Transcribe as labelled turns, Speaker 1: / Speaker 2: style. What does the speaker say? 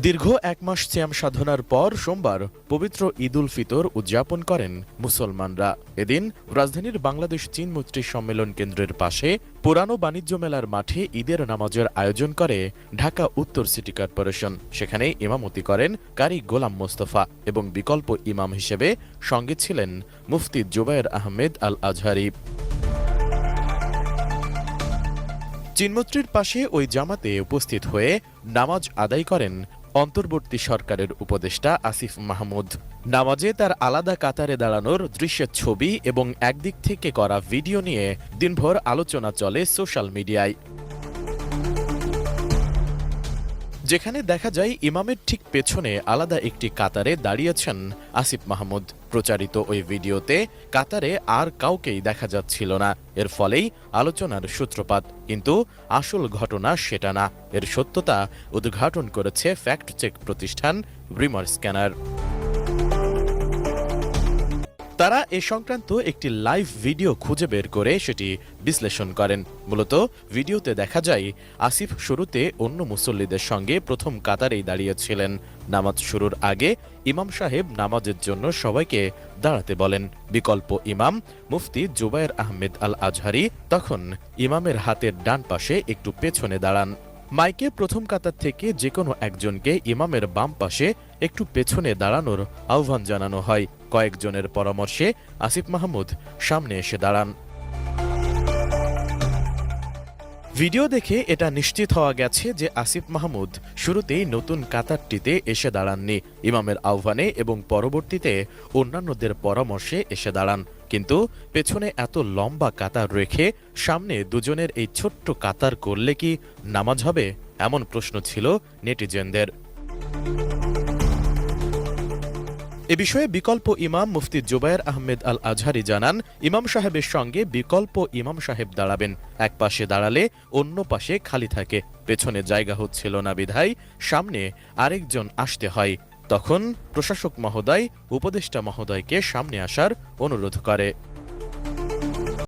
Speaker 1: দীর্ঘ এক মাস সিয়াম সাধনার পর সোমবার পবিত্র ঈদ উল ফিতর উদযাপন করেন মুসলমানরা। এদিন রাজধানীর বাংলাদেশ চীন মৈত্রী সম্মেলন কেন্দ্রের পাশে পুরানো বাণিজ্য মেলার মাঠে ঈদের নামাজের আয়োজন করে ঢাকা উত্তর সিটি কর্পোরেশন। সেখানে ইমামতি করেন কারি গোলাম মোস্তফা এবং বিকল্প ইমাম হিসেবে সঙ্গে ছিলেন মুফতি জুবায়ের আহমেদ আল আজহারি। চীনমৈত্রীর পাশে ওই জামাতে উপস্থিত হয়ে নামাজ আদায় করেন অন্তর্বর্তী সরকারের উপদেষ্টা আসিফ মাহমুদ। নামাজে তার আলাদা কাতারে দাঁড়ানোর দৃশ্যের ছবি এবং একদিক থেকে করা ভিডিও নিয়ে দিনভর আলোচনা চলে সোশ্যাল মিডিয়ায়। যেখানে দেখা যায় ইমামের ঠিক পেছনে আলাদা একটি কাতারে দাঁড়িয়েছেন আসিফ মাহমুদ। প্রচারিত ওই ভিডিওতে কাতারে আর কাউকেই দেখা যাচ্ছিল না। এর ফলেই আলোচনার সূত্রপাত। কিন্তু আসল ঘটনা সেটা না। এর সত্যতা উদ্ঘাটন করেছে ফ্যাক্ট চেক প্রতিষ্ঠান রিমার স্ক্যানার। তারা এ সংক্রান্ত একটি লাইভ ভিডিও খুঁজে বের করে সেটি বিশ্লেষণ করেন। মূলত ভিডিওতে দেখা যায় আসিফ শুরুতে অন্য মুসল্লিদের সঙ্গে প্রথম কাতারেই দাঁড়িয়েছিলেন। নামাজ শুরুর আগে ইমাম সাহেব নামাজের জন্য সবাইকে দাঁড়াতে বলেন। বিকল্প ইমাম মুফতি জুবায়ের আহমেদ আল আজহারি তখন ইমামের হাতের ডান পাশে একটু পেছনে দাঁড়ান। মাইকে প্রথম কাতার থেকে যে কোনো একজনকে ইমামের বাম পাশে একটু পেছনে দাঁড়ানোর আহ্বান জানানো হয়। কয়েকজনের পরামর্শে আসিফ মাহমুদ সামনে এসে দাঁড়ান। ভিডিও দেখে এটা নিশ্চিত হওয়া গেছে যে আসিফ মাহমুদ শুরুতেই নতুন কাতারটিতে এসে দাঁড়াননি। ইমামের আহ্বানে এবং পরবর্তীতে অন্যান্যদের পরামর্শে এসে দাঁড়ান। কিন্তু পেছনে এত লম্বা কাতার রেখে সামনে দুজনের এই ছোট্ট কাতার করলে কি নামাজ হবে? এমন প্রশ্ন ছিল নেটিজেনদের। এ বিষয়ে বিকল্প ইমাম মুফতি জুবায়ের আহমেদ আল আজহারি জানান, ইমাম সাহেবের সঙ্গে বিকল্প ইমাম সাহেব দাঁড়াবেন। এক পাশে দাঁড়ালে অন্য পাশে খালি থাকে। পেছনে জায়গা হচ্ছিল না বিধায় সামনে আরেকজন আসতে হয়। তখন প্রশাসক মহোদয় উপদেষ্টা মহোদয়কে সামনে আসার অনুরোধ করে।